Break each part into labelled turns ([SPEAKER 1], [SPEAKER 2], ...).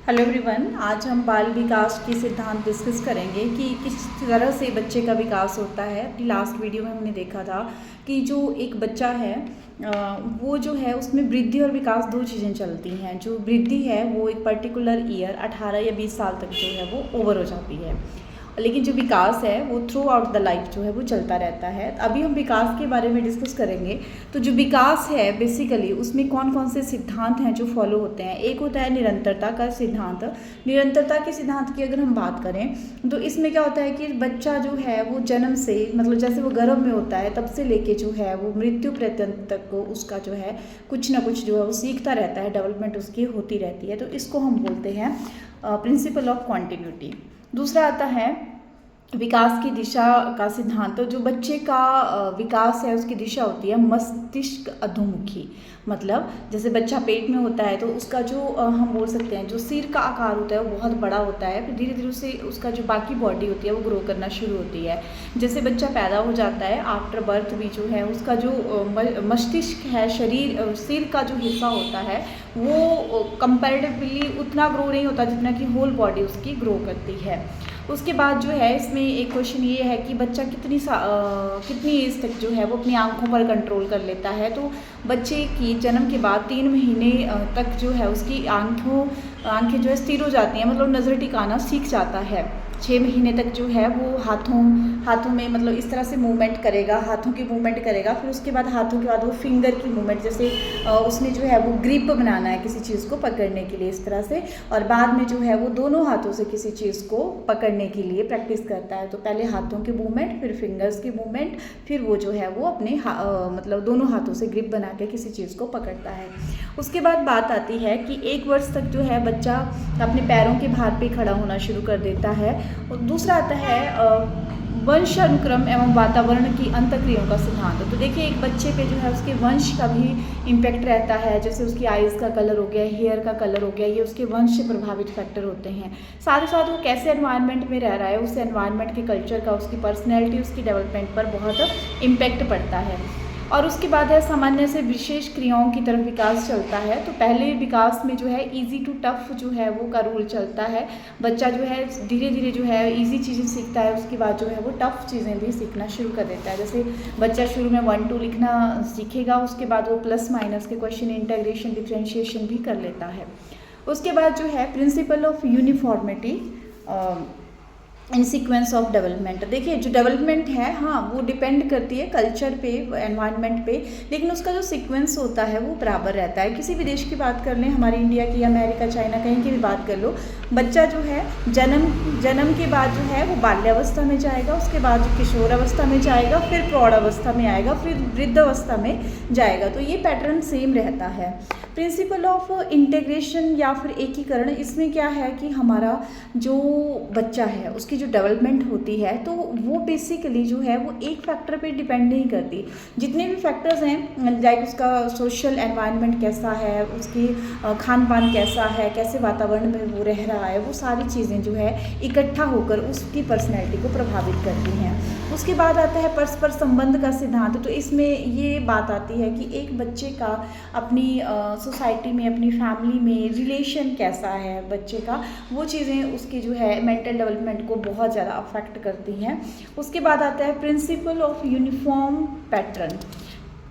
[SPEAKER 1] Hello everyone, आज हम बाल विकास के सिद्धांत डिस्कस करेंगे कि किस तरह से बच्चे का विकास होता है। अपनी लास्ट वीडियो में हमने देखा था कि जो एक बच्चा है वो जो है उसमें वृद्धि और विकास दो चीज़ें चलती हैं। जो वृद्धि है वो एक पर्टिकुलर ईयर 18 या 20 साल तक जो है वो ओवर हो जाती है, लेकिन जो विकास है वो थ्रू आउट द लाइफ जो है वो चलता रहता है। अभी हम विकास के बारे में डिस्कस करेंगे। तो जो विकास है बेसिकली उसमें कौन कौन से सिद्धांत हैं जो फॉलो होते हैं। एक होता है निरंतरता का सिद्धांत। निरंतरता के सिद्धांत की अगर हम बात करें तो इसमें क्या होता है कि बच्चा जो है वो जन्म से मतलब जैसे वो गर्भ में होता है तब से लेके जो है वो मृत्यु पर्यंत तक को उसका जो है कुछ ना कुछ जो है वो सीखता रहता है, डेवलपमेंट उसकी होती रहती है। तो इसको हम बोलते हैं प्रिंसिपल ऑफ कॉन्टिन्यूटी। दूसरा आता है विकास की दिशा का सिद्धांत। तो जो बच्चे का विकास है उसकी दिशा होती है मस्तिष्क अधोमुखी। मतलब जैसे बच्चा पेट में होता है तो उसका जो हम बोल सकते हैं जो सिर का आकार होता है वो बहुत बड़ा होता है, फिर धीरे धीरे उससे उसका जो बाकी बॉडी होती है वो ग्रो करना शुरू होती है। जैसे बच्चा पैदा हो जाता है आफ्टर बर्थ भी जो है उसका जो मस्तिष्क है, शरीर सिर का जो हिस्सा होता है वो कंपैरेटिवली उतना ग्रो नहीं होता जितना कि होल बॉडी उसकी ग्रो करती है। उसके बाद जो है इसमें एक क्वेश्चन ये है कि बच्चा कितनी एज तक जो है वो अपनी आंखों पर कंट्रोल कर लेता है। तो बच्चे की जन्म के बाद 3 महीने तक जो है उसकी आंखें जो है स्थिर हो जाती हैं, मतलब नज़र टिकाना सीख जाता है। 6 महीने तक जो है वो हाथों में मतलब इस तरह से मूवमेंट करेगा, हाथों की मूवमेंट करेगा। फिर उसके बाद हाथों के बाद वो फिंगर की मूवमेंट, जैसे उसने जो है वो ग्रिप बनाना है किसी चीज़ को पकड़ने के लिए इस तरह से, और बाद में जो है वो दोनों हाथों से किसी चीज़ को पकड़ने के लिए प्रैक्टिस करता है। तो पहले हाथों की मूवमेंट, फिर फिंगर्स की मूवमेंट, फिर वो जो है वो अपने मतलब दोनों हाथों से ग्रिप बना के किसी चीज़ को पकड़ता है। उसके बाद बात आती है कि 1 वर्ष तक जो है बच्चा अपने पैरों के भार पे खड़ा होना शुरू कर देता है। और दूसरा आता है वंश अनुक्रम एवं वातावरण की अंतःक्रियाओं का सिद्धांत। तो देखिए एक बच्चे पे जो है उसके वंश का भी इम्पैक्ट रहता है। जैसे उसकी आइज़ का कलर हो गया, हेयर का कलर हो गया, ये उसके वंश से प्रभावित फैक्टर होते हैं। साथ ही साथ वो कैसे एनवायरनमेंट में रह रहा है, उस एनवायरनमेंट के कल्चर का उसकी पर्सनैलिटी, उसकी डेवलपमेंट पर बहुत इम्पैक्ट पड़ता है। और उसके बाद है सामान्य से विशेष क्रियाओं की तरफ विकास चलता है। तो पहले विकास में जो है इजी टू टफ जो है वो का रूल चलता है। बच्चा जो है धीरे धीरे जो है इजी चीज़ें सीखता है, उसके बाद जो है वो टफ चीज़ें भी सीखना शुरू कर देता है। जैसे बच्चा शुरू में 1 2 लिखना सीखेगा, उसके बाद वो प्लस माइनस के क्वेश्चन, इंटीग्रेशन, डिफरेंशिएशन भी कर लेता है। उसके बाद जो है principle of uniformity in sequence of development. देखिए जो डेवलपमेंट है हाँ वो डिपेंड करती है कल्चर पे, एनवायरनमेंट पे, लेकिन उसका जो सीक्वेंस होता है वो बराबर रहता है। किसी भी देश की बात कर लें, हमारे इंडिया की, अमेरिका, चाइना, कहीं की भी बात कर लो, बच्चा जो है जन्म के बाद जो है वो बाल्यावस्था में जाएगा, उसके बाद जो किशोर अवस्था में जाएगा, फिर प्रौढ़ अवस्था में आएगा, फिर वृद्ध अवस्था में जाएगा। तो ये पैटर्न सेम रहता है। प्रिंसिपल ऑफ इंटीग्रेशन या फिर एकीकरण, इसमें क्या है कि हमारा जो बच्चा है उसकी जो डेवलपमेंट होती है तो वो बेसिकली जो है वो एक फैक्टर पे डिपेंड नहीं करती। जितने भी फैक्टर्स हैं लाइक उसका सोशल एनवायरनमेंट कैसा है, उसकी खान पान कैसा है, कैसे वातावरण में वो रह रहा है, वो सारी चीज़ें जो है इकट्ठा होकर उसकी पर्सनैलिटी को प्रभावित करती हैं। उसके बाद आता है परस्पर संबंध का सिद्धांत। तो इसमें ये बात आती है कि एक बच्चे का अपनी सोसाइटी में, अपनी फैमिली में रिलेशन कैसा है बच्चे का, वो चीज़ें उसकी जो है मेंटल डेवलपमेंट को बहुत ज़्यादा अफेक्ट करती हैं। उसके बाद आता है प्रिंसिपल ऑफ यूनिफॉर्म पैटर्न।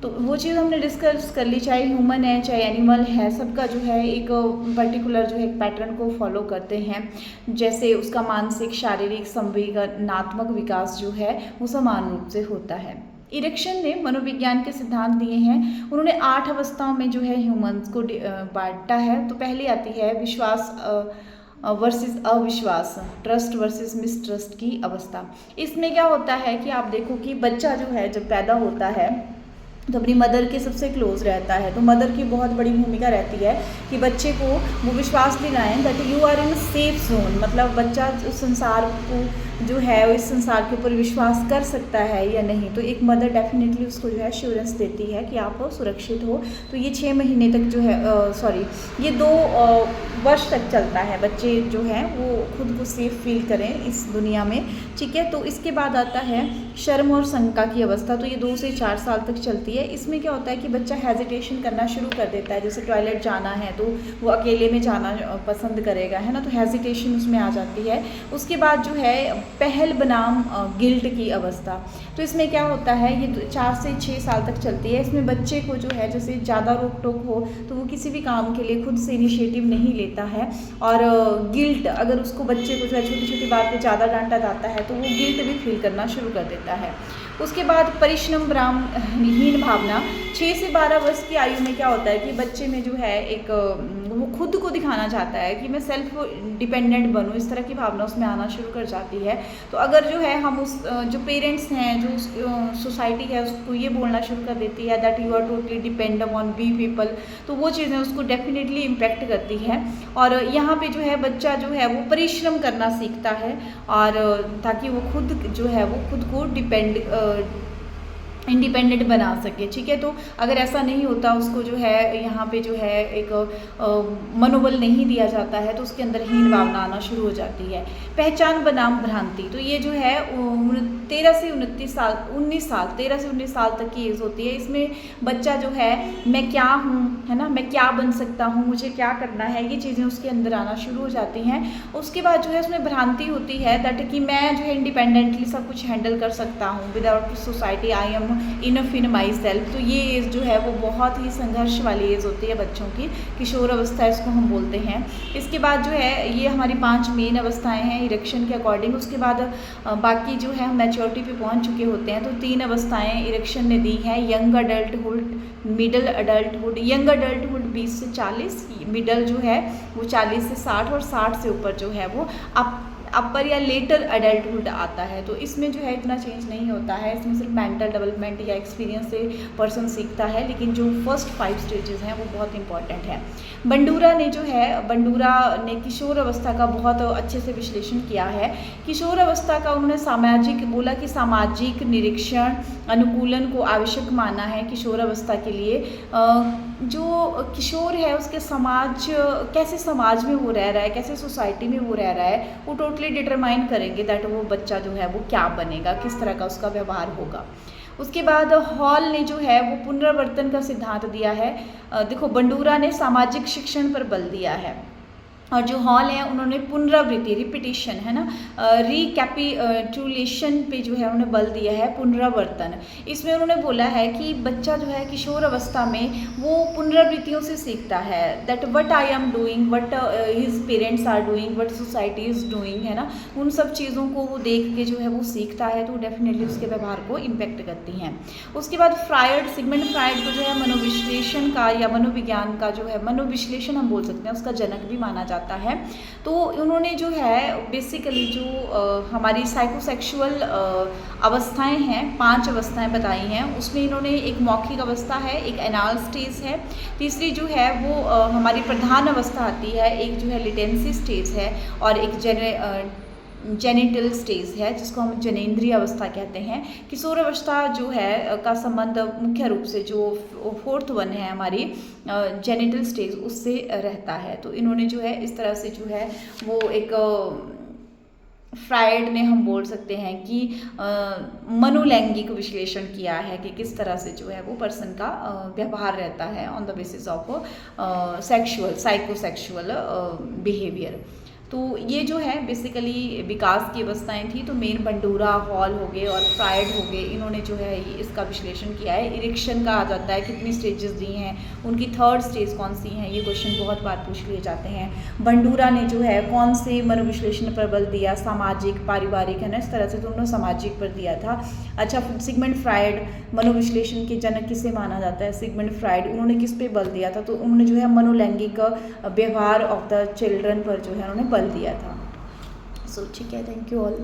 [SPEAKER 1] तो वो चीज़ हमने डिस्कस कर ली, चाहे ह्यूमन है चाहे एनिमल है, सबका जो है एक पर्टिकुलर जो है एक पैटर्न को फॉलो करते हैं। जैसे उसका मानसिक, शारीरिक, संवेदनात्मक विकास जो है वो समान रूप से होता है। इरिक्सन ने मनोविज्ञान के सिद्धांत दिए हैं। उन्होंने 8 अवस्थाओं में जो है ह्यूमंस को बांटा है। तो पहली आती है विश्वास वर्सेस अविश्वास, ट्रस्ट वर्सेस मिसट्रस्ट की अवस्था। इसमें क्या होता है कि आप देखो कि बच्चा जो है जब पैदा होता है तो अपनी मदर के सबसे क्लोज रहता है। तो मदर की बहुत बड़ी भूमिका रहती है कि बच्चे को वो विश्वास दिलाएं that you are in safe zone, मतलब बच्चा उस संसार को जो है इस संसार के ऊपर विश्वास कर सकता है या नहीं। तो एक मदर डेफिनेटली उसको जो है एश्योरेंस देती है कि आप सुरक्षित हो। तो ये 6 महीने तक जो है ये 2 वर्ष तक चलता है, बच्चे जो हैं वो खुद को सेफ फील करें इस दुनिया में, ठीक है। तो इसके बाद आता है शर्म और शंका की अवस्था। तो ये 2 से 4 साल तक चलती है। इसमें क्या होता है कि बच्चा हेजिटेशन करना शुरू कर देता है, जैसे टॉयलेट जाना है तो वो अकेले में जाना पसंद करेगा, है ना, तो हेजिटेशन उसमें आ जाती है। उसके बाद जो है पहल बनाम गिल्ट की अवस्था। तो इसमें क्या होता है, ये 4 से 6 साल तक चलती है। इसमें बच्चे को जो है जैसे ज़्यादा रोक टोक हो तो वो किसी भी काम के लिए खुद से इनिशिएटिव नहीं लेता है, और गिल्ट, अगर उसको बच्चे को जो है छोटी छोटी बात पे ज़्यादा डांटा जाता है तो वो गिल्ट भी फील करना शुरू कर देता है। उसके बाद परिश्रम विराम हीन भावना। 6 से 12 वर्ष की आयु में क्या होता है कि बच्चे में जो है एक वो खुद को दिखाना चाहता है कि मैं सेल्फ डिपेंडेंट बनूं, इस तरह की भावना उसमें आना शुरू कर जाती है। तो अगर जो है हम उस जो पेरेंट्स हैं, जो सोसाइटी है, उसको ये बोलना शुरू कर देती है that you are totally depend upon we people, तो वो चीज़ें उसको डेफिनेटली इम्पैक्ट करती है। और यहाँ पे जो है बच्चा जो है वो परिश्रम करना सीखता है, और ताकि वो खुद जो है वो खुद को इंडिपेंडेंट बना सके, ठीक है। तो अगर ऐसा नहीं होता, उसको जो है यहाँ पे जो है एक मनोबल नहीं दिया जाता है तो उसके अंदर हीन भावना आना शुरू हो जाती है। पहचान बनाम भ्रांति। तो ये जो है 13 से 19 साल तक की एज होती है। इसमें बच्चा जो है मैं क्या हूँ, है ना, मैं क्या बन सकता हूँ, मुझे क्या करना है, ये चीज़ें उसके अंदर आना शुरू हो जाती हैं। उसके बाद जो है उसमें भ्रांति होती है दैट कि मैं जो है इंडिपेंडेंटली सब कुछ हैंडल कर सकता हूँ without society, I am enough in my self. तो ये एज जो है वो बहुत ही संघर्ष वाली एज होती है बच्चों की, किशोर अवस्था इसको हम बोलते हैं। इसके बाद जो है ये हमारी 5 मेन अवस्थाएं हैं इरेक्शन के अकॉर्डिंग। उसके बाद बाकी जो है हम मैच्योरिटी पे पहुंच चुके होते हैं। तो 3 अवस्थाएं इरेक्शन ने दी हैं, young adulthood, middle adulthood. Young adulthood 20 से 40, मिडल जो है वो 40 से 60, और 60 से ऊपर जो है वो अपर या लेटर अडल्टहुड आता है। तो इसमें जो है इतना चेंज नहीं होता है, इसमें सिर्फ मेंटल डेवलपमेंट या एक्सपीरियंस से पर्सन सीखता है, लेकिन जो फर्स्ट 5 स्टेजेस हैं वो बहुत इंपॉर्टेंट है। बंडूरा ने किशोर अवस्था का बहुत अच्छे से विश्लेषण किया है। किशोर अवस्था का उन्होंने बोला कि सामाजिक निरीक्षण अनुकूलन को आवश्यक माना है किशोर अवस्था के लिए। जो किशोर है उसके कैसे समाज में वो रह रहा है, कैसे सोसाइटी में वो रह रहा है, वो टोटली डिटरमाइन करेंगे दैट वो बच्चा जो है वो क्या बनेगा, किस तरह का उसका व्यवहार होगा। उसके बाद हॉल ने जो है वो पुनरावर्तन का सिद्धांत दिया है। देखो, बंडूरा ने सामाजिक शिक्षण पर बल दिया है, और जो हॉल है उन्होंने पुनरावृत्ति, रिपीटिशन, है ना, रिकैपिटुलेशन पे जो है उन्होंने बल दिया है, पुनरावर्तन। इसमें उन्होंने बोला है कि बच्चा जो है किशोर अवस्था में वो पुनरावृत्तियों से सीखता है that what I am doing, what his parents are doing, what society is doing, है ना, उन सब चीज़ों को वो देख के जो है वो सीखता है, तो डेफिनेटली उसके व्यवहार को इम्पेक्ट करती हैं। उसके बाद सिगमंड फ्रायड को जो है मनोविश्लेषण का या मनोविज्ञान का जो है मनोविश्लेषण हम बोल सकते हैं उसका जनक भी माना जाता है। तो उन्होंने जो है बेसिकली जो हमारी साइकोसेक्सुअल अवस्थाएं हैं, 5 अवस्थाएं बताई हैं, उसमें इन्होंने एक मौखिक अवस्था है, एक एनाल स्टेज है, तीसरी जो है वो हमारी प्रधान अवस्था आती है, एक जो है लिटेंसी स्टेज है, और एक जेनिटल स्टेज है जिसको हम जनेंद्रिय अवस्था कहते हैं। किशोर अवस्था जो है का संबंध मुख्य रूप से जो 4th वन है हमारी जेनिटल स्टेज उससे रहता है। तो इन्होंने जो है इस तरह से जो है वो एक फ्रायड ने हम बोल सकते हैं कि मनोलैंगिक विश्लेषण किया है कि किस तरह से जो है वो पर्सन का व्यवहार रहता है on the basis of psychosexual behaviour. तो ये जो है बेसिकली विकास की अवस्थाएं थी। तो मेन बंडूरा, हॉल हो गए और फ्रायड हो गए, इन्होंने जो है इसका विश्लेषण किया है। इरेक्शन का आ जाता है, कितनी स्टेजेस दी हैं, उनकी 3rd स्टेज कौन सी हैं, ये क्वेश्चन बहुत बार पूछ लिए जाते हैं। बंडूरा ने जो है कौन से मनोविश्लेषण पर बल दिया, सामाजिक, पारिवारिक, है ना, इस तरह से तो उन्होंने सामाजिक पर दिया था। अच्छा, सिगमंड फ्रायड मनोविश्लेषण के जनक किसे माना जाता है, सिगमंड फ्रायड, उन्होंने किस पे बल दिया था, तो उन्होंने जो है मनोलैंगिक व्यवहार ऑफ द चिल्ड्रन पर जो है उन्होंने बल दिया था। सो ठीक है, थैंक यू ऑल।